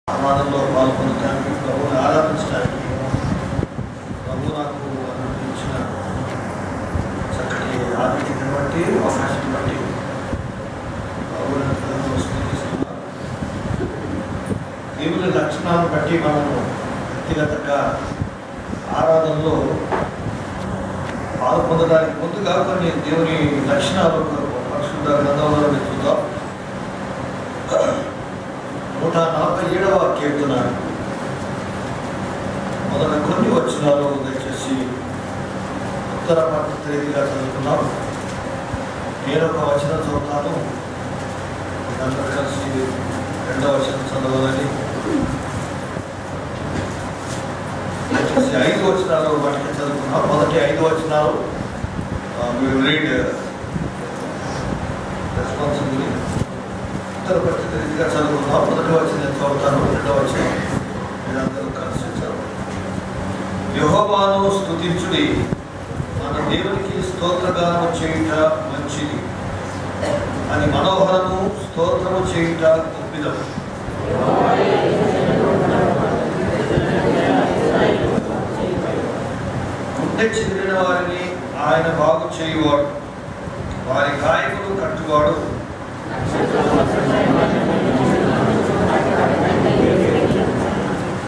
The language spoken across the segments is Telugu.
ఆరాధనలో పాల్గొనడానికి, ప్రభువుని ఆరాధించడానికి ప్రభు నాకు అనుగ్రహించిన చక్కటి ఆతిథ్యాన్ని బట్టి, అవకాశాన్ని బట్టి ప్రభువుని స్తుతిస్తున్నాను. దేవుని లక్షణాలను బట్టి మనము వ్యక్తిగతంగా ఆరాధనలో పాల్పొందడానికి ముందుగా కొన్ని దేవుని లక్షణాలు పరిశుద్ధ గ్రంథంలో వెతుకుతాం. 147వ కీర్తన మొదట కొన్ని వచనాలు దయచేసి ఉత్తర పద్ధతి రీతిగా చదువుతున్నాం. నేను ఒక వచనం చదువుతాను, అందరూ కలిసి రెండవ వచనం చదవాలని. దయచేసి 5 వచనాలు వాటికి చదువుతున్నాం. మొదటి 5 వచనాలు రీడ్ రెస్పాన్సిబిలిటీ ఉత్తర పరిస్థితి రీతిగా చదువుకున్నాం. మొదటి వచ్చిన చదువుతాను, రెండవ వచ్చిన మీరందరూ కలిసి చదువు. యెహోవాను స్తుతించుడి, మన దేవునికి స్తోత్రగానము చేయుట మంచిది అని మనోహరము స్తోత్రము చేయుట తప్పిదము. గుండె చెదిరిన వారిని ఆయన బాగు చేయువాడు, వారి గాయములు కట్టువాడు.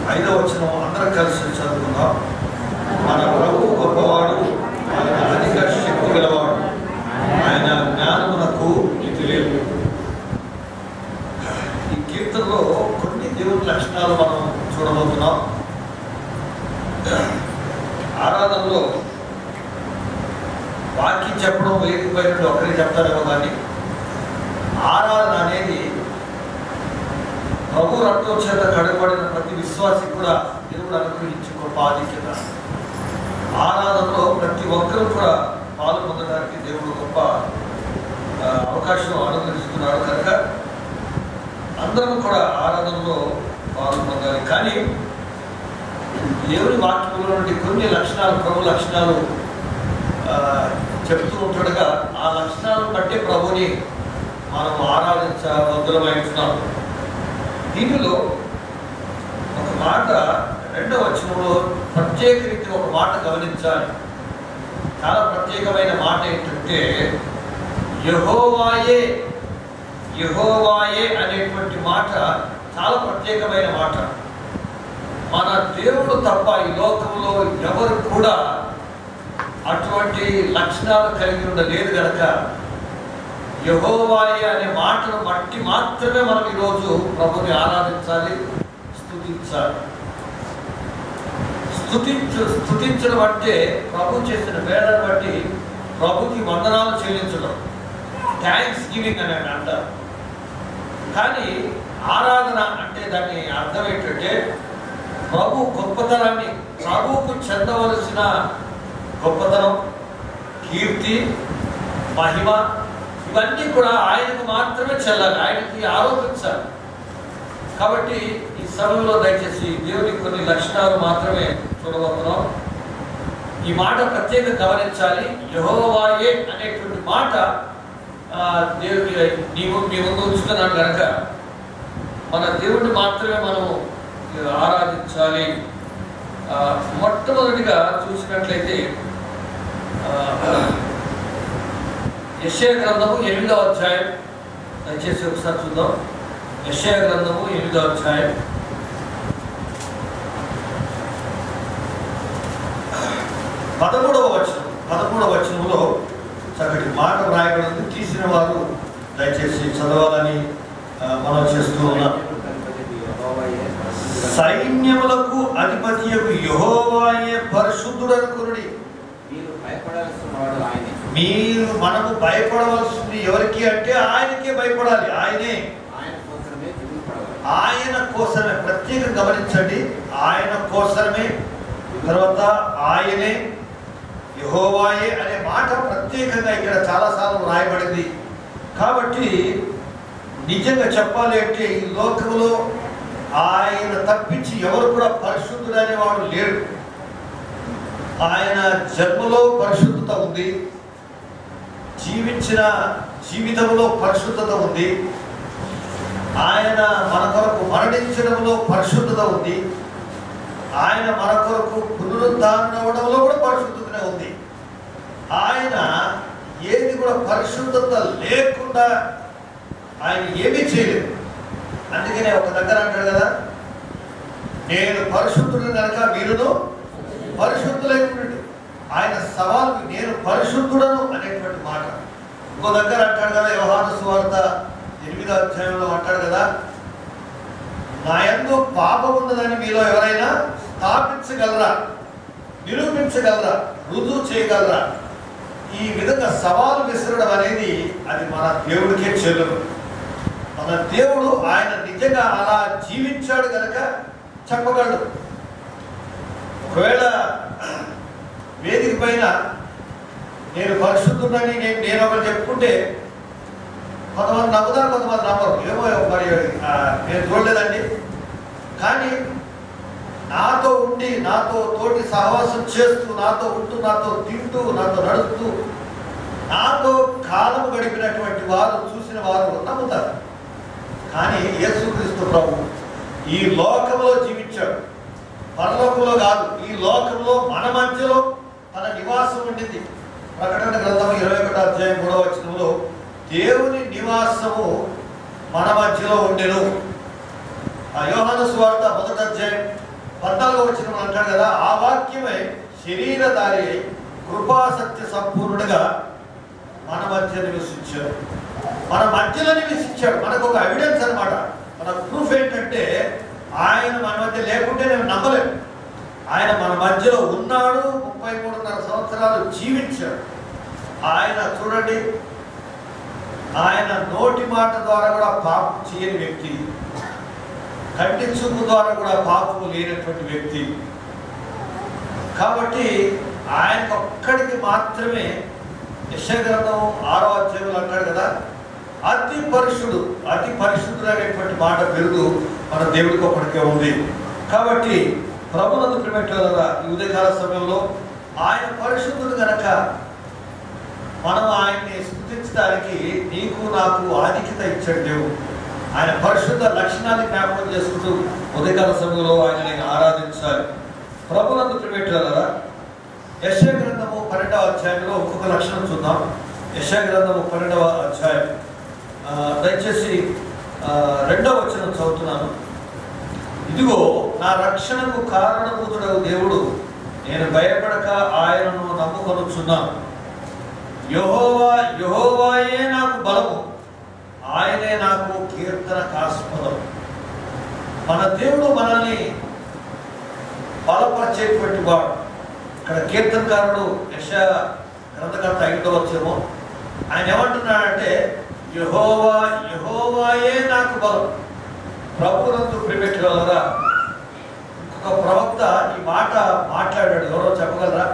5వ వచనం అందరం కలిసి చదువుకుందాం. మన ప్రభువు గొప్పవాడు, ఆయన అధిక శక్తి గలవాడు, ఆయన జ్ఞానమునకు మితి లేదు. ఈ కీర్తనలో కొన్ని దేవుని లక్షణాలు మనం చూడబోతున్నాం. ఆరాధనలో వాక్యం చెప్పడం వేదికపై నుండి ఒకరికి చెప్తారేమో, కానీ ఆరాధన అనేది ప్రభు రక్తం చేత కడగబడిన ప్రతి విశ్వాసి కూడా దేవుడు అనుగ్రహించే గొప్ప ఆధిక్యత. ఆరాధనలో ప్రతి ఒక్కరూ కూడా పాలు పొందడానికి దేవుడు గొప్ప అవకాశం అనుగ్రహిస్తున్నాడు. కనుక అందరం కూడా ఆరాధనలో పాలు పొందాలి. కానీ దేవుని వాక్యంలో నుండి కొన్ని లక్షణాలు, ప్రభు లక్షణాలు చెప్తూ ఉంటుండగా ఆ లక్షణాలను బట్టి ప్రభుని మనం ఆరాధించబద్ధులమై ఉంటున్నాం. దీనిలో ఒక మాట 2వ వచనంలో ప్రత్యేక రీతిలో ఒక మాట గమనించాలి. చాలా ప్రత్యేకమైన మాట ఏంటంటే యెహోవాయే. యెహోవాయే అనేటువంటి మాట చాలా ప్రత్యేకమైన మాట. మన దేవుడు తప్ప ఈ లోకంలో ఎవరు కూడా అటువంటి లక్షణాలు కలిగి ఉండలేదు కనుక యెహోవాయే అనే మాటను బట్టి మాత్రమే మనం ఈరోజు ప్రభుని ఆరాధించాలి, స్తుతించాలి. స్తుతించడం అంటే ప్రభు చేసిన వేళను బట్టి ప్రభుకి వందనాలు చెల్లించడం, థ్యాంక్స్ గివింగ్ అని అంటారు. కానీ ఆరాధన అంటే దాని అర్థం ఏంటంటే ప్రభు గొప్పతనాన్ని, ప్రభువుకు చెందవలసిన గొప్పతనం, కీర్తి, మహిమ ఇవన్నీ కూడా ఆయనకు మాత్రమే చెల్లాలి, ఆయనకి ఆరోపించాలి. కాబట్టి ఈ సమయంలో దయచేసి దేవునికి కొన్ని లక్షణాలు మాత్రమే చూడబోతున్నాం. ఈ మాట ప్రత్యేకంగా గమనించాలి. యెహోవాయే అనేటువంటి మాట దేవుడి మీ ముందు ఉంచుతున్నాను కనుక మన దేవుడిని మాత్రమే మనం ఆరాధించాలి. మొట్టమొదటిగా చూసినట్లయితే యెషయా గ్రంథము 8వ అధ్యాయం, దయచేసి ఒకసారి చూద్దాం. యెషయా గ్రంథము 8వ అధ్యాయం 13వ వచనంలో చక్కటి మాట రాయబడింది. తీసిన వారు దయచేసి చదవాలని మనం చేస్తూ ఉన్నాం. సైన్యములకు అధిపతియగు యెహోవాయే పరిశుద్ధుడనుకునుడి. మనము భయపడవలసింది ఎవరికి అంటే ఆయనకే భయపడాలి. ఆయన కోసమే ప్రత్యేకంగా గమనించండి. ఆయన కోసమే, తర్వాత ఆయనే, యెహోవాయే అనే మాట ప్రత్యేకంగా ఇక్కడ చాలాసార్లు రాయబడింది. కాబట్టి నిజంగా చెప్పాలి అంటే ఈ లోకంలో ఆయన తప్పించి ఎవరు కూడా పరిశుద్ధుడు అనేవాడు లేడు. ఆయన జన్మలో పరిశుద్ధత ఉంది, జీవించిన జీవితంలో పరిశుద్ధత ఉంది. ఆయన మన కొరకు మరణించడంలో పరిశుద్ధత ఉంది. ఆయన మన కొరకు పునరుద్ధారణవడంలో కూడా పరిశుద్ధతనే ఉంది. ఆయన ఏది కూడా పరిశుద్ధత లేకుండా ఆయన ఏమీ చేయలేదు. అందుకనే ఒక దగ్గర అంటాడు కదా, నేను పరిశుద్ధుడు కనుక మీరును పరిశుద్ధులై ఉండండి. ఆయన సవాలు నేను పరిశుద్ధుడను అనేటువంటి మాట. ఇంకో దగ్గర అంటాడు కదా, యోహాను సువార్త 8వ అధ్యాయంలో అంటాడు కదా, నా యందు పాపం ఉన్నదని మీలో ఎవరైనా స్థాపించగలరా, నిరూపించగలరా, రుజువు చేయగలరా? ఈ విధంగా సవాలు విసరడం అనేది అది మన దేవుడికే చెల్లును. మన దేవుడు ఆయన నిజంగా అలా జీవించాడు కనుక చెప్పగలడు. ఒకవేళ వేదిక పైన నేను పరిశుద్ధుడని నేను ఒకరు చెప్పుకుంటే కొంతమంది నమ్ముతారు, కొంతమంది నమ్మరు. ఏమో మరి నేను చూడలేదండి. కానీ నాతో ఉండి నాతో తోటి సహవాసం చేస్తూ నాతో ఉంటూ నాతో తింటూ నాతో నడుస్తూ నాతో కాలం గడిపినటువంటి వారు చూసిన వారు నమ్ముతారు. కానీ యేసుక్రీస్తు ప్రభు ఈ లోకంలో జీవించాడు, పరలోకంలో కాదు. ఈ లోకంలో మన మధ్యలో తన నివాసం ఉండింది. ప్రకటన గ్రంథం 21వ అధ్యాయం 3వ వచనంలో దేవుని నివాసము మన మధ్యలో ఉండెను. ఆ యోహాను సువార్త 1వ అధ్యాయం 14వ వచనం అంటాడు కదా, ఆ వాక్యమే శరీరధారి అయి కృపాసత్య సంపూర్ణుడిగా మన మధ్య నివసించాడు. మన మధ్యలో నివసించాడు. మనకు ఒక ఎవిడెన్స్ అనమాట. మన ప్రూఫ్ ఏంటంటే ఆయన మన మధ్య లేకుంటే నేను నమ్మలేను. ఆయన మన మధ్యలో ఉన్నాడు. 33.5 సంవత్సరాలు జీవించాడు. ఆయన చూడండి, ఆయన నోటి మాట ద్వారా కూడా పాపం చేయని వ్యక్తి, కంటి చూపు ద్వారా కూడా పాపము లేనటువంటి వ్యక్తి. కాబట్టి ఆయనకు ఒక్కడికి మాత్రమే యెషయా గ్రంథం 6వ అధ్యాయంలో అంటాడు కదా, అతి పరిశుద్ధుడు అనేటువంటి మాట పెరుగు మన దేవుడికి ఒక్కడికే ఉంది. కాబట్టి ప్రభునందు ప్రియమైనవారా, ఈ ఉదయకాల సమయంలో ఆయన పరిశుద్ధుడు కనుక మనం ఆయన్ని స్తుతించడానికి నీకు నాకు ఆధిక్యత ఇచ్చాడు దేవుడు. ఆయన పరిశుద్ధ లక్షణాన్ని జ్ఞాపకం చేసుకుంటూ ఉదయకాల సమయంలో ఆయనని ఆరాధించాలి. ప్రభునందు ప్రియమైనవారా, యెషయా గ్రంథము 12వ అధ్యాయంలో ఒక్కొక్క లక్షణం చూద్దాం. యెషయా గ్రంథము 12వ అధ్యాయం దయచేసి 2వ వచనం చదువుతున్నాను. ఇదిగో నా రక్షణకు కారణభూతుడవు దేవుడు, నేను భయపడక ఆయనను నమ్ముకొనుచున్నాను. యెహోవాయే నాకు బలము, ఆయనే నాకు కీర్తనకాస్పదం. మన దేవుడు మనల్ని బలపరిచేటువంటి వాడు. ఇక్కడ కీర్తనకారుడు యెషయా గ్రంథకర్త 5వ వచనము ఆయన ఏమంటున్నాడంటే, యెహోవాయే నాకు బలం. ప్రభునందు ప్రియమైనవారా, ఇంకొక ప్రవక్త ఈ మాట మాట్లాడాడు. ఎవరో చెప్పగలరా?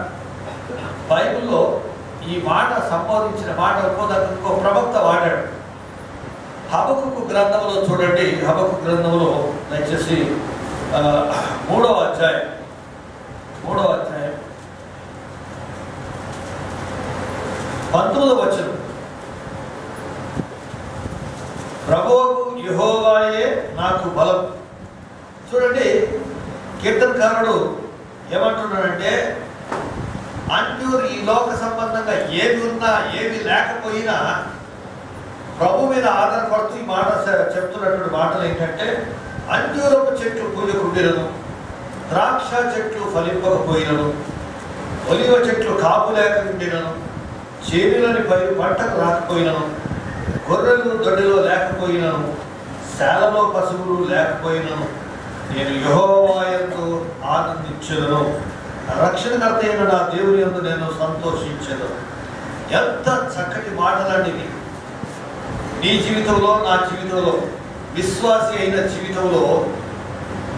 బైబిల్లో ఈ మాట సంబోధించిన మాట ఇంకో ప్రవక్త వాడాడు. హబక్కుకు గ్రంథంలో చూడండి. హబక్కు గ్రంథంలో దయచేసి 3వ అధ్యాయం 19వ వచనం. ప్రభువుకు యెహోవాయే నాకు బలం. చూడండి, కీర్తనకారుడు ఏమంటున్నాడంటే, అంటూరు ఈ లోక సంబంధంగా ఏది ఉన్నా ఏది లేకపోయినా ప్రభు మీద ఆధారపడుతూ ఈ మాట చెప్తున్నటువంటి మాటలు ఏంటంటే, అంజూరపు చెట్లు పూయకుండినను, ద్రాక్ష చెట్లు ఫలింపకపోయినను, ఒలివ చెట్లు కాపు లేక ఉండినను, చేనులని పంటకు రాకపోయినను, గొర్రెలు దొడ్డిలో లేకపోయినను, శాలలో పశువులు లేకపోయినను, నేను యెహోవాయందు ఆనందించెదను. రక్షణకర్త అయిన నా దేవుని యందు నేను సంతోషించెదను. ఎంత చక్కటి మాటలండి ఇవి. నీ జీవితంలో, నా జీవితంలో, విశ్వాసి అయిన జీవితంలో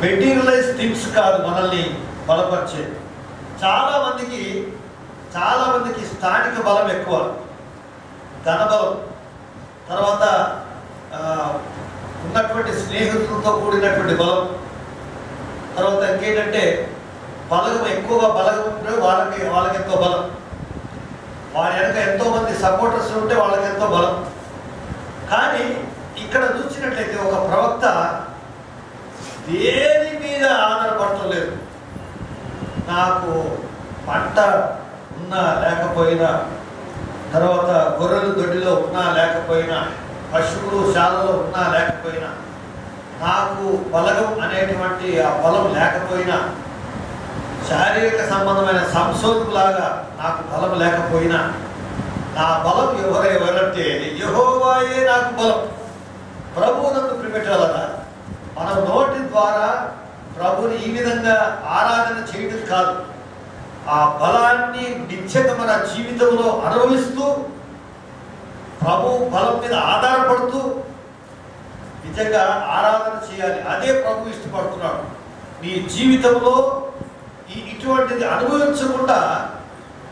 మెటీరియలైజ్ థింగ్స్ కాదు మనల్ని బలపరిచేది. చాలా మందికి స్థానిక బలం ఎక్కువ, ధనబలం, తర్వాత ఉన్నటువంటి స్నేహితులతో కూడినటువంటి బలం, తర్వాత ఇంకేంటంటే ఎక్కువగా బలగం ఉంటే వాళ్ళకి ఎంతో బలం, వారి వెనక ఎంతో మంది సపోర్టర్స్ ఉంటే వాళ్ళకి ఎంతో బలం. కానీ ఇక్కడ చూసి గమనించినట్లయితే ఒక ప్రవక్త దేని మీద ఆధారపడటం లేదు. నాకు పంట ఉన్నా లేకపోయినా, తర్వాత గొర్రెలు దొడ్డిలో ఉన్నా లేకపోయినా, పశువులు శాలలో ఉన్నా లేకపోయినా, నాకు బలగం అనేటువంటి ఆ బలం లేకపోయినా, శారీరక సంబంధమైన సంశోధకులాగా నాకు బలం లేకపోయినా, నా బలం ఎవరంటే యెహోవాయే నాకు బలం. ప్రభువు నన్ను ప్రిపెట్టాలరా. మన నోటి ద్వారా ప్రభుని ఈ విధంగా ఆరాధన చేయడం కాదు, ఆ బలాన్ని నిత్యంగా మన జీవితంలో అనుభవిస్తూ ప్రభు బలం మీద ఆధారపడుతూ నిజంగా ఆరాధన చేయాలి. అదే ప్రభు ఇష్టపడుతున్నాడు. నీ జీవితంలో ఇటువంటిది అనుభవించకుండా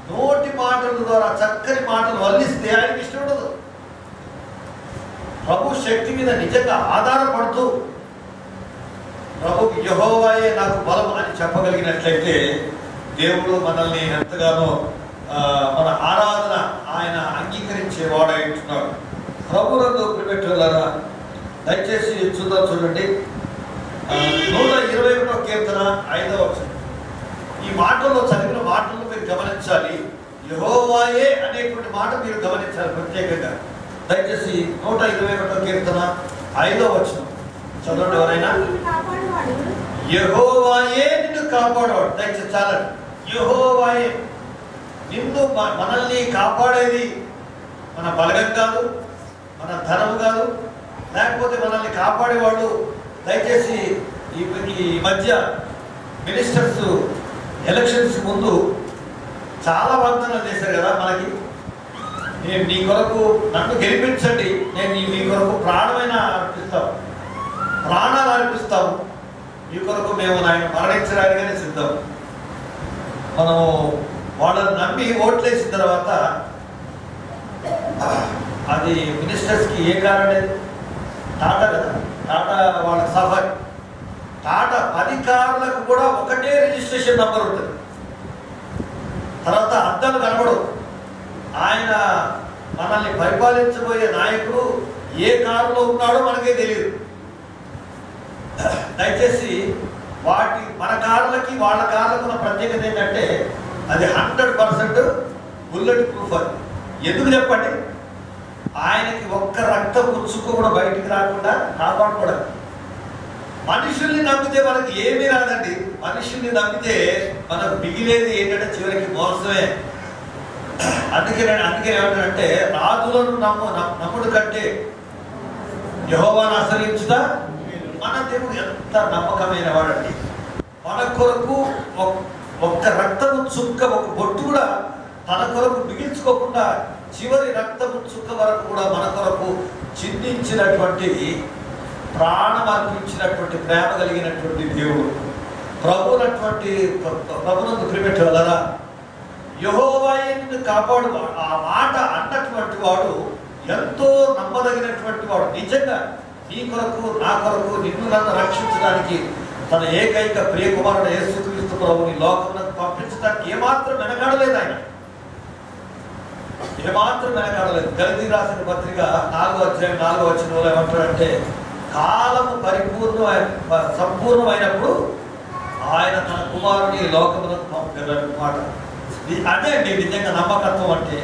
నోటి మాటల ద్వారా చక్కని మాటలు వల్లిస్తే ఆయనకి ఇష్టం ఉండదు. ప్రభు శక్తి మీద నిజంగా ఆధారపడుతూ ప్రభుకి యెహోవాయే నాకు బలం అని చెప్పగలిగినట్లయితే దేవుడు మనల్ని ఎంతగానో మన ఆరాధన ఆయన అంగీకరించేవాడై ఉంటున్నాడు. ప్రభువునందు ప్రియమైనవారా, దయచేసి చూడండి 121వ కీర్తన 5వ వచనం. ఈ మాటల్లో చదివిన మాటలను మీరు గమనించాలి. యెహోవాయే అనేటువంటి మాట మీరు గమనించాలి ప్రత్యేకంగా. దయచేసి 121వ కీర్తన 5వ వచనం చదవండి ఎవరైనా. యెహోవాయే నిన్ను కాపాడేవాడు. దయచేసి చాలండి. యెహోవాయే నిన్ను మనల్ని కాపాడేది మన బలగం కాదు, మన ధనం కాదు, లేకపోతే మనల్ని కాపాడేవాళ్ళు. దయచేసి ఈ మధ్య మినిస్టర్స్ ఎలక్షన్స్ ముందు చాలా వాగ్దానాలు చేశారు కదా మనకి. నేను నీ కొరకు నన్ను గెలిపించండి, నేను మీ కొరకు ప్రాణమైన అర్పిస్తాము, ప్రాణాలు అర్పిస్తాము, మీ కొరకు మేము ఆయన మరణించడానికనే సిద్ధం. మనము వాళ్ళని నమ్మి ఓట్లేసిన తర్వాత అది మినిస్టర్స్కి ఏ కారణం లేదు. టాటా కదా, టాటా వాళ్ళ సఫర్. టాటా 10 కార్లకు కూడా ఒకటే రిజిస్ట్రేషన్ నంబర్ ఉంటుంది. తర్వాత అద్దాలు కనబడవు. ఆయన మనల్ని పరిపాలించబోయే నాయకుడు ఏ కారులో ఉన్నాడో మనకే తెలియదు. దయచేసి మన కార్లకి వాళ్ళ కార్లకు ఉన్న ప్రత్యేకత ఏంటంటే అది 100% బుల్లెట్ ప్రూఫ్. అది ఎందుకు చెప్పండి? ఆయనకి ఒక్క రక్తం ముచ్చుకు కూడా బయటికి రాకుండా కాపాడుకోవడం. మనుషుల్ని నమ్మితే మనకి ఏమీ రాదండి. మనుషుల్ని నమ్మితే మనకు మిగిలేది ఏంటంటే చివరికి మోసమే. అందుకే ఏమంటారంటే రాజులను నమ్ముడు కంటే యెహోవాను ఆశ్రయించుదా. మన దేవుడు ఎంత నమ్మకమైన వాడండి. మన కొరకు ఒక్క రక్తము చుక్క, ఒక బొట్టు కూడా తన కొరకు మిగిల్చుకోకుండా చివరి రక్తము చుక్క వరకు కూడా మన కొరకు చిందించినటువంటి, ప్రాణం అర్పించినటువంటి ప్రేమ కలిగినటువంటి దేవుడు. ప్రభునందు ప్రియమైనవారా, యెహోవాయే నిన్ను కాపాడు. ఆ మాట అన్నటువంటి వాడు ఎంతో నమ్మదగినటువంటి వాడు. నిజంగా నీ కొరకు, నా కొరకు, నిన్ను నన్ను రక్షించడానికి తన ఏకైక ప్రియకుమారుడు యేసుక్రీస్తు ప్రభుని లోకమునకు పంపించడానికి ఏమాత్రం వెనకాడలేదు. ఆయన ఏమాత్రం వెనకాడలేదు. గలతీ రాసిన పత్రిక 4వ అధ్యాయం 4వ వచనంలో ఏమంటాడంటే కాలము సంపూర్ణమైనప్పుడు ఆయన తన కుమారుని లోకమునకు పంపాడన్నమాట. అదే అండి నిజంగా నమ్మకత్వం అంటే.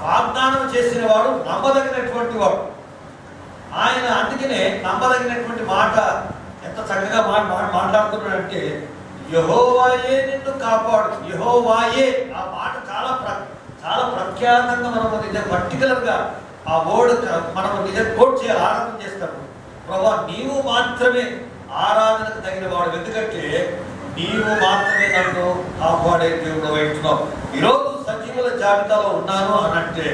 వాగ్దానం చేసిన వాడు నమ్మదగినటువంటి వాడు ఆయన. అందుకనే నమ్మదగినటువంటి మాట ఎంత చక్కగా మాట్లాడుతున్నాడంటే యెహోవాయే నిన్ను కాపాడు. యెహోవాయే ఆ మాట చాలా ప్రఖ్యాతంగా మనము నిజం పర్టికులర్గా ఆ వర్డ్ మనము నిజం కోట్ చేయాలి. ఆరాధన చేస్తాము. ప్రభా నీవు మాత్రమే ఆరాధనకు తగిన వాడు, ఎందుకంటే నీవు మాత్రమే నన్ను కాపాడే దేవుడు వైపున్నావు. ఈరోజు సజీవుల జాబితాలో ఉన్నాను అని అంటే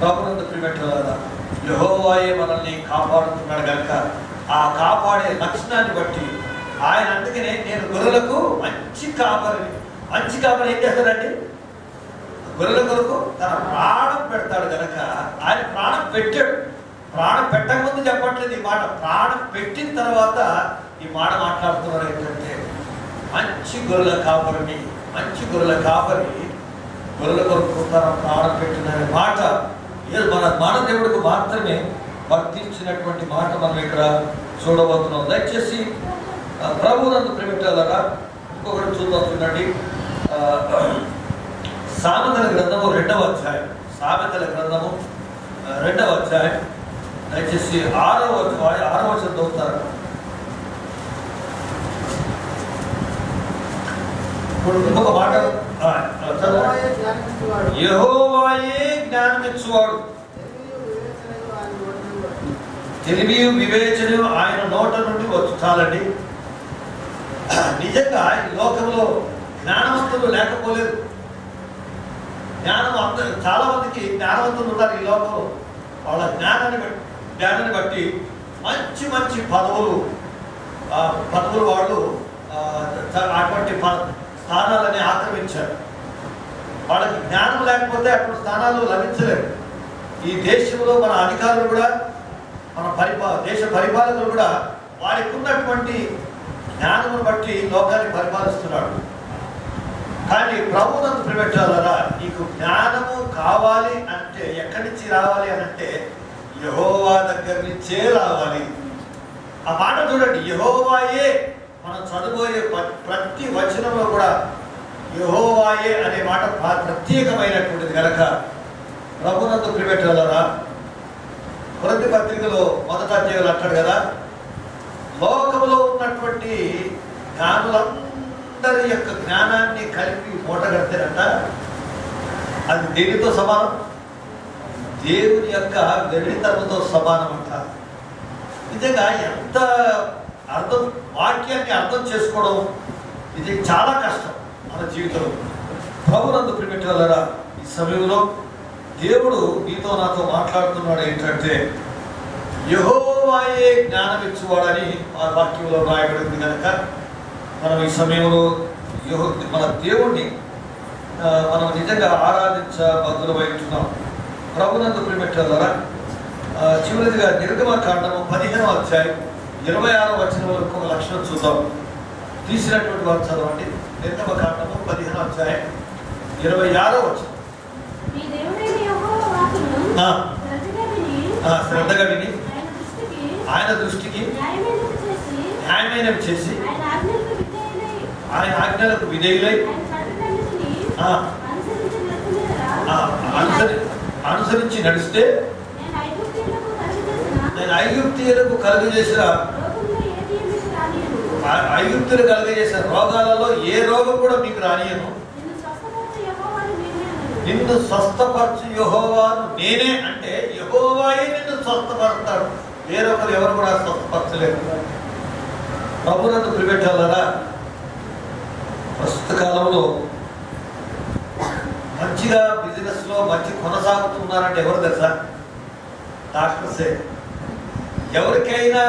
ప్రభునందు ప్రియమైనవారా, యెహోవాయే మనల్ని కాపాడుతున్నాడు కనుక ఆ కాపాడే లక్షణాన్ని బట్టి ఆయన. అందుకనే నేను గొర్రెలకు మంచి కాపరిని. మంచి కాపరి ఏం చేస్తాడండి? గొర్రెల కొరకు తన ప్రాణం పెడతాడు కనుక ఆయన ప్రాణం పెట్టాడు. ప్రాణం పెట్టకముందు చెప్పట్లేదు ఈ మాట, ప్రాణం పెట్టిన తర్వాత ఈ మాట మాట్లాడుతున్నారు. ఏంటంటే మంచి గొర్రెల కాపరిని, మంచి గొర్రెల కాపరి గొర్రెల కొరకు తన ప్రాణం పెట్టిన మాట మన దేవుడికి మాత్రమే వర్తించినటువంటి మాట మనం ఇక్కడ చూడబోతున్నాం. దయచేసి ప్రభువునందు ప్రేమికులారా ఇంకొకటి చూద్దాం. చూడండి, సామెతల గ్రంథము 2వ అధ్యాయం. సామెతల గ్రంథము 2వ అధ్యాయం. దయచేసి 6వ వచనం చదువుతారు. ఇప్పుడు ఇంకొక మాట, యెహోవాయే జ్ఞానమిచ్చువాడు, తెలివియు వివేచనయు ఆయన నోట నుండి వచ్చుతాలండి. నిజంగా ఈ లోకంలో జ్ఞానవంతులు లేకపోలేదు. చాలా మందికి జ్ఞానవంతులు ఉన్నారు ఈ లోకంలో. వాళ్ళ జ్ఞానాన్ని బట్టి మంచి మంచి పదవులు వాళ్ళు అటువంటి స్థానాలని ఆక్రమించారు. వాళ్ళకి జ్ఞానం లేకపోతే అటువంటి స్థానాలు లభించలేరు. ఈ దేశంలో మన అధికారులు కూడా, మన దేశ పరిపాలకులు కూడా వారికి ఉన్నటువంటి జ్ఞానమును బట్టి లోకాన్ని పరిపాలిస్తున్నాడు. కానీ ప్రభువునందు ప్రియమిత్రులారా, నీకు జ్ఞానము కావాలి అంటే ఎక్కడి నుంచి రావాలి అని అంటే యెహోవా దగ్గర నుంచే రావాలి. ఆ మాట చూడండి, యెహోవాయే. మనం చదువుకోయే ప్రతి వచనంలో కూడా యెహోవాయే అనే మాట ప్రత్యేకమైనటువంటిది కనుక ప్రభువునందు ప్రియమిత్రులారా, కొరింథీ పత్రికలో 1వ అధ్యాయంలో అంటాడు కదా, లోకంలో ఉన్నటువంటి జ్ఞానులందరి యొక్క జ్ఞానాన్ని కలిపి మూటగడితేనంట అది దేనితో సమానం? దేవుని యొక్క వెర్రితనంతో సమానం అంట. నిజంగా ఎంత వాక్యాన్ని అర్థం చేసుకోవడం ఇది చాలా కష్టం మన జీవితంలో. ప్రభువునందు ప్రియమిత్రులారా, ఈ సమయంలో దేవుడు నీతో నాతో మాట్లాడుతున్నాడు. ఏంటంటే యెహోవాయే జ్ఞానం ఇచ్చువాడని ఆ వాక్యంలో రాయబడింది కనుక మనం ఈ సమయంలో మన దేవుణ్ణి మనం నిజంగా ఆరాధించబద్దులమై ఉంటున్నాం. ప్రభువునందు ప్రియమిత్రులారా, చివరిదిగా నిర్గమకాండము 15వ అధ్యాయం 26వ వచనం వరకు ఒక లక్షణం చూద్దాం. తీసినటువంటి వారు చదవండి. నిర్గమకాండము 15వ అధ్యాయం 26వ వచనం. శ్రద్ధగా విని ఆయన దృష్టికి న్యాయమైనవి చేసి ఆయన ఆజ్ఞలకు విధేయులై అనుసరించి నడిస్తే నేను ఐగుప్తీయులకు కలుగజేసిన రోగాలలో ఏ రోగం కూడా మీకు రానియను. నిన్ను స్వస్థపరచు యెహోవాను నేనే. అంటే యెహోవాయే నిన్ను స్వస్థపడతాడు, వేరొకరు ఎవరు కూడా స్వస్థపరచలేరు. ప్రభువునందు ప్రియమిత్రులారా, ప్రస్తుత కాలంలో మంచిగా బిజినెస్ లో మంచి కొనసాగుతున్నారంటే ఎవరు తెలుసా? డాక్టర్సే. ఎవరికైనా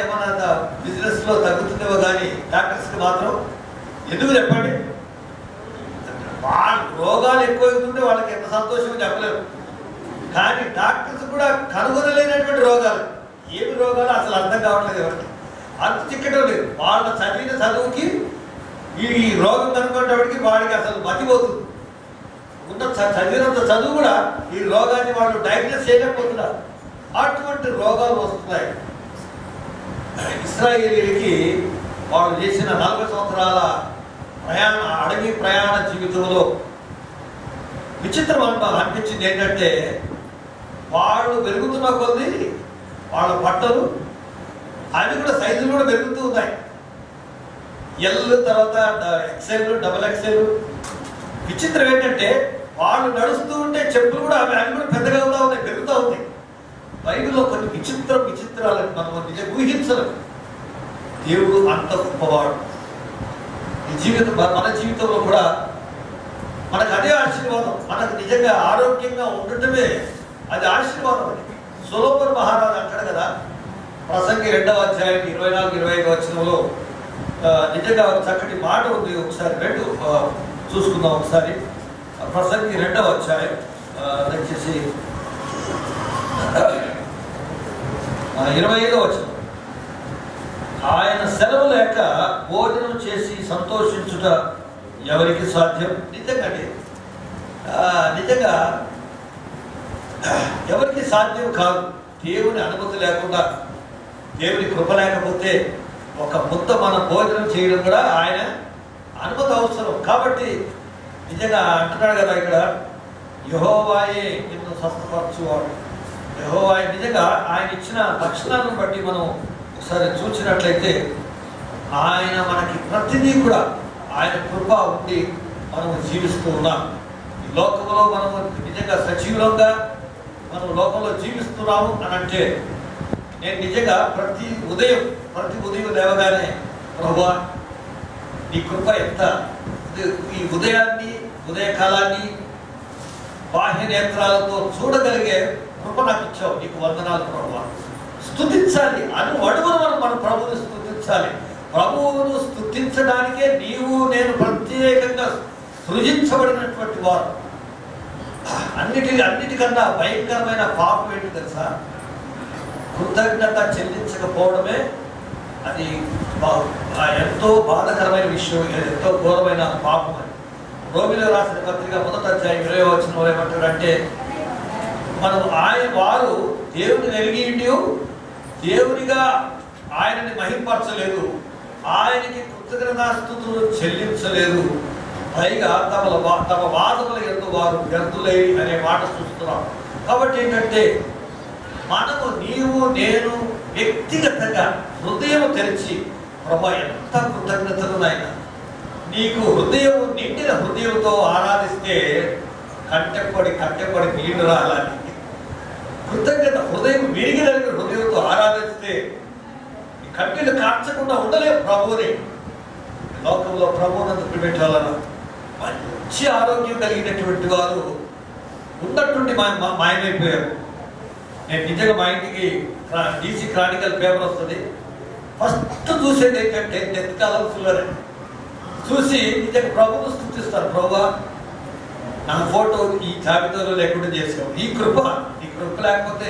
ఏమన్నా బిజినెస్ లో తగ్గుతుందేమో కానీ డాక్టర్స్కి మాత్రం ఎందుకు చెప్పండి? వాళ్ళ రోగాలు ఎక్కువ అవుతుంటే వాళ్ళకి ఎంత సంతోషమో చెప్పలేరు. కానీ డాక్టర్స్ కూడా కనుగొనలేనటువంటి రోగాలు, ఏమి రోగాలు అసలు అర్థం కావట్లేదు ఎవరికి, అంత చిక్కటం లేదు. వాళ్ళ చదివిన చదువుకి ఈ రోగం కనుక్కునేటప్పటికి వాడికి అసలు మతిపోతుంది. చదివినంత చదువు కూడా ఈ రోగాన్ని వాళ్ళు డయాగ్నోస్ చేయలేకపోతున్నారు. అటువంటి రోగాలు వస్తున్నాయి. ఇశ్రాయేలీయులకి వాళ్ళు చేసిన 40 సంవత్సరాల అడవి ప్రయాణ జీవితంలో విచిత్రం అనిపించింది ఏంటంటే, వాళ్ళు పెరుగుతున్న కొద్దీ వాళ్ళ బట్టలు అవి కూడా సైజులు కూడా పెరుగుతూ ఉన్నాయి. ఎల్ తర్వాత ఎక్సెల్, డబుల్ ఎక్సెల్. విచిత్రం ఏంటంటే వాళ్ళు నడుస్తూ ఉంటే చెప్పులు కూడా అవి కూడా పెద్దగా అవుతా ఉన్నాయి, పెరుగుతూ ఉన్నాయి. బైబిల్లో కొన్ని విచిత్రాలను మనం నిజంగా ఊహించలేము. దేవుడు అంత గొప్పవాడు. మన జీవితంలో కూడా మనకు అదే ఆశీర్వాదం. మనకు నిజంగా ఆరోగ్యంగా ఉండటమే అది ఆశీర్వాదం. అని సొలొమోను మహారాజు అంటాడు కదా, ప్రసంగి 2వ అధ్యాయం 24-25 వచనంలో నిజంగా చక్కటి మాట ఉంది. ఒకసారి చూసుకుందాం. ఒకసారి ప్రసంగి 2వ అధ్యాయం దయచేసి 25వ వచనం. ఆయన సెలవు లేక భోజనం చేసి సంతోషించుట ఎవరికి సాధ్యం? నిజంగా ఎవరికి సాధ్యం కాదు. దేవుని అనుమతి లేకుండా, దేవుని కృప లేకపోతే ఒక ముద్ద మనం భోజనం చేయడం కూడా ఆయన అనుమతి అవసరం. కాబట్టి నిజంగా అంటున్నాడు కదా ఇక్కడ, యెహోవాయే నిన్ను స్వస్థపరచువాడు. యెహోవాయే నిజంగా ఆయన ఇచ్చిన లక్షణాలను బట్టి మనం ఒకసారి చూసినట్లయితే ఆయన మనకి ప్రతిదీ కూడా ఆయన కృప ఉండి మనం జీవిస్తూ ఉన్నాం. ఈ లోకంలో మనము నిజంగా సజీవులంగా మనం లోకంలో జీవిస్తున్నాము అని అంటే, నేను నిజంగా ప్రతి ఉదయం లేవగానే ప్రభువా నీ కృప ఎంత, ఈ ఉదయకాలాన్ని బాహ్య నేత్రాలతో చూడగలిగే కృప నాకు ఇచ్చావు, నీకు వందనాలు ప్రభువా. స్తుతించాలి, అడుగును మనం ప్రభువుని స్తుతించాలి. ప్రభువును స్తుతించడానికే నీవు నేను ప్రత్యేకంగా సృజించబడినటువంటి వారు. అన్నిటికన్నా భయంకరమైన పాపం ఏంటి తెలుసా? కృతజ్ఞత చెల్లించకపోవడమే. అది ఎంతో బాధకరమైన విషయం, ఎంతో ఘోరమైన పాపం అని. రోమిలో రాసిన పత్రిక 1వ అధ్యాయం 20వ వచనంలో ఏమంటాడంటే, మనం వారు దేవుని ఎరిగి దేవునిగా ఆయనని మహింపరచలేదు, ఆయనకి కృతజ్ఞతాస్తుతులు చెల్లించలేదు, పైగా తమ వాదముల యందు వారు వ్యర్థులై అనే మాట చూస్తున్నాం. కాబట్టి ఏంటంటే మనము నేను వ్యక్తిగతంగా హృదయం తెరిచి, ప్రభా ఎంత కృతజ్ఞతలు నాయన, నీకు నిండిన హృదయంతో ఆరాధిస్తే కట్టెపడి నీళ్లు రాలని, కృతజ్ఞత హృదయం విరిగిన హృదయంతో ఆరాధిస్తే కట్టెలు కార్చకుండా ఉండలేవు ప్రభువుని. లోకంలో ప్రభువునందు పెట్టాలన్నా మంచి ఆరోగ్యం కలిగినటువంటి వారు ఉన్నట్టుండి మాయమైపోయారు. నేను నిజంగా మా ఇంటికి DC క్రానికల్ పేపర్ వస్తుంది, ఫస్ట్ చూసేది ఏంటంటే డెత్ కలర్ఫుల్ అని చూసి నిజంగా ప్రభువును స్తుతిస్తారు. ప్రభువా నా ఫోటో ఈ జాబితాలో లేకుండా చేసావు, ఈ కృప లేకపోతే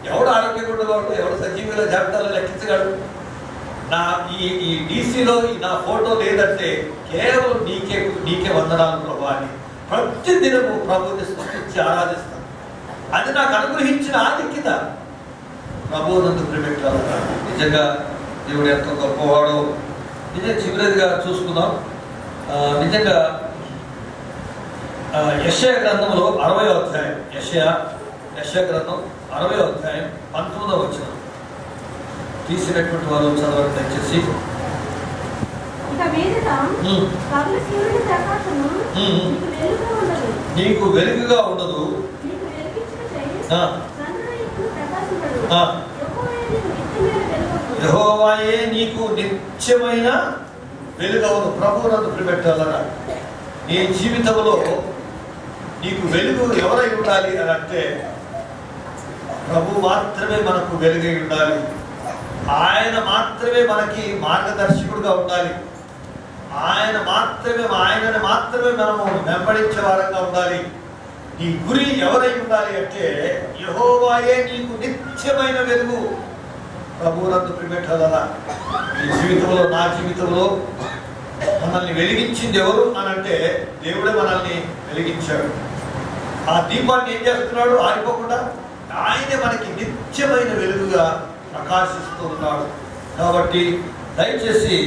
ఎవడు ఆరోగ్యంగా ఉండేవాడు, ఎవడు సజీవుల జాబితాలో లెక్కించగలడు? ఈ DCలో నా ఫోటో లేదంటే కేవలం నీకే వందనాలు ప్రభా అని ప్రతి దినము ప్రభువుని స్తుతించి ఆరాధిస్తాను. అది నాకు అనుగ్రహించిన ఆధిక్యత. ప్రభువునందు ప్రియమైన నిజంగా దేవుడు ఎంతో గొప్పవాడు. నిజంగా చివరిగా చూసుకుందాం. నిజంగా యెషయా గ్రంథంలో 60వ అధ్యాయం, యెషయా గ్రంథం 60వ అధ్యాయం 19వ వచనం తీసినటువంటి వారు చదవండి దయచేసి. నీకు వెలుగుగా ఉండదు, యెహోవాయే నీకు నిత్యమైన వెలుగవును. ప్రభువునందు ప్రియపెట్టాలరా, నీ జీవితంలో నీకు వెలుగు ఎవరై ఉండాలి అని అంటే ప్రభు మాత్రమే మనకు వెలుగై ఉండాలి. ఆయన మాత్రమే మనకి మార్గదర్శకుడుగా ఉండాలి. ఆయనని మాత్రమే మనము వెంబడించే వారంగా ఉండాలి. నీ గురి ఎవరై ఉండాలి అంటే యెహోవాయే నీకు నిత్యమైన వెలుగు. ప్రభువునందు ప్రియపెట్టాలరా, నీ జీవితంలో నా జీవితంలో మనల్ని వెలిగించింది ఎవరు అని అంటే దేవుడే మనల్ని వెలిగించాడు. ఆ దీపాన్ని ఏం చేస్తున్నాడు? ఆరిపోకుండా ఆయనే మనకి నిత్యమైన వెలుగుగా ప్రకాశిస్తూ ఉన్నాడు. కాబట్టి దయచేసి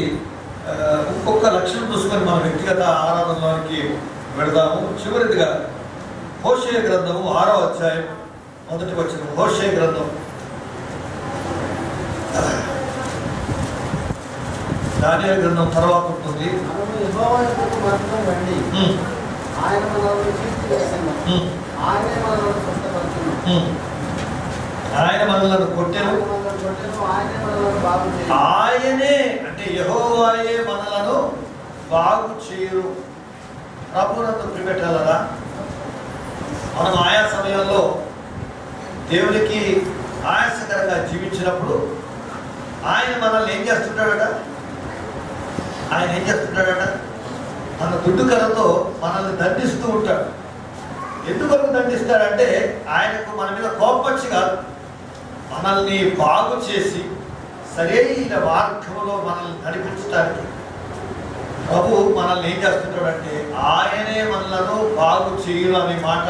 ఇంకొక లక్షణం చూసుకొని మన వ్యక్తిగత ఆరాధనలోనికి వెళదాము. చివరిదిగా హోషేయ గ్రంథము 6వ అధ్యాయం 1వ వచనం. హోషేయ గ్రంథం దానియేలు గ్రంథం తర్వాత ఉంటుంది. ఆయన మనలను కొట్టెను, ఆయనే అంటే యెహోవాయే మనలను బాగు చేయరు. ప్రభువునందు ప్రియపెట్టాలరా, మనం ఆయా సమయంలో దేవునికి ఆయాసకరంగా జీవించినప్పుడు ఆయన మనల్ని ఏం చేస్తుంటాడట? మన దుడ్డు కర్రతో మనల్ని దండిస్తూ ఉంటాడు. ఎందుకు దండిస్తాడంటే ఆయనకు మన మీద కోపచ్చి కాదు, మనల్ని బాగు చేసి సరైన మార్గంలో మనల్ని నడిపించడానికి ప్రభు మనల్ని ఏం చేస్తుంటాడంటే ఆయనే మనలను బాగు చేయరు అనే మాట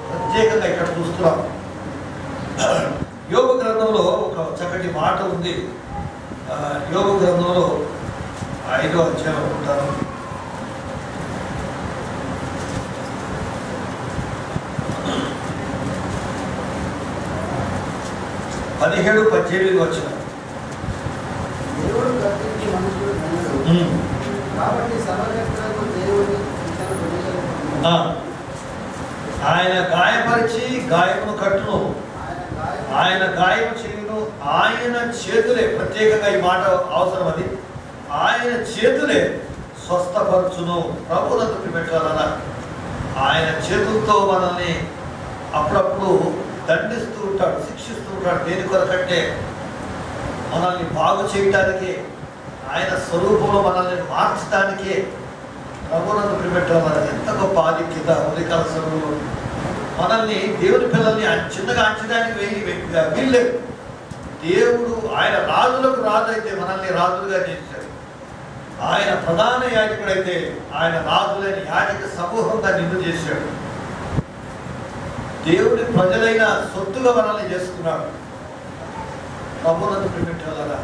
ప్రత్యేకంగా ఇక్కడ చూస్తున్నాం. యోబు గ్రంథంలో ఒక చక్కటి మాట ఉంది. యోబు గ్రంథంలో 5వ అధ్యాయం అనుకుంటాను. పదిహేడు 18 వచ్చిన దేవుడు కర్తించి మనుషులు ధన్యుడు. కాబట్టి సర్వశక్తులకు దేవుని ఆయన గాయపరిచి గాయమును కట్టును, ఆయన గాయం చేయును, ఆయన చేతులే, ప్రత్యేకంగా ఈ మాట అవసరం, అది ఆయన చేతులే స్వస్థపరచును. ప్రభువునందు పెట్టాలన్నా ఆయన చేతులతో మనల్ని అప్పుడప్పుడు దండిస్తూ ఉంటాడు, శిక్షిస్తూ ఉంటాడు. దేని కొరకంటే మనల్ని బాగు చేయటానికి, ఆయన స్వరూపంలో మనల్ని మార్చడానికి ప్రభువునందు ప్రిపెట్టాలన్న ఎంత గొప్ప ఆధిక్యత ఉదయకాల సమయంలో. మనల్ని దేవుని పిల్లల్ని చిన్నగా అంచడానికి వీల్లేదు. దేవుడు ఆయన రాజులకు రాజు అయితే మనల్ని రాజులుగా చేశాడు. ఆయన ప్రధాన యాజకుడైతే ఆయన రాజులైన యాజక సమూహంగా నిన్ను చేశాడు. దేవుడి ప్రజలైన సొత్తుగా మనల్ని చేసుకున్నాడు. ప్రభువునందు ప్రిపెట్టాలరా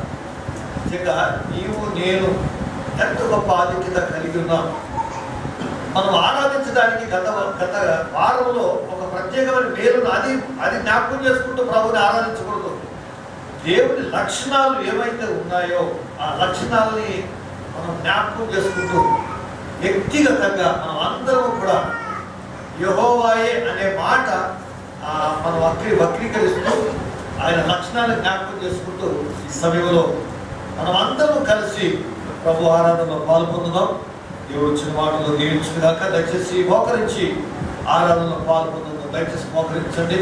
నిజంగా నీవు నేను ఎంత గొప్ప ఆధిక్యత కలిగి ఉన్నాం. మనం ఆరాధించడానికి గత వారంలో ఒక ప్రత్యేకమైన పేరును అది జ్ఞాపకం చేసుకుంటూ ప్రభువుని ఆరాధించకూడదు. దేవుని లక్షణాలు ఏమైతే ఉన్నాయో ఆ లక్షణాలని మనం జ్ఞాపకం చేసుకుంటూ వ్యక్తిగతంగా మనం అందరం కూడా యెహోవాయే అనే మాట మనం వక్రీకరిస్తూ ఆయన లక్షణాలను జ్ఞాపకం చేసుకుంటూ ఈ సమయంలో మనం అందరం కలిసి ప్రభు ఆరాధనలో పాల్పొందుదాం. దేవుడు వచ్చిన మాటలో దీవించుగాక. దయచేసి మోకరించి ఆరాధనలో పాల్పొందుదాం. దయచేసి మోకరించండి.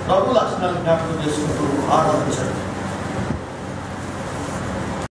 ప్రభు లక్షణాలను జ్ఞాపకం చేసుకుంటూ ఆరాధించండి.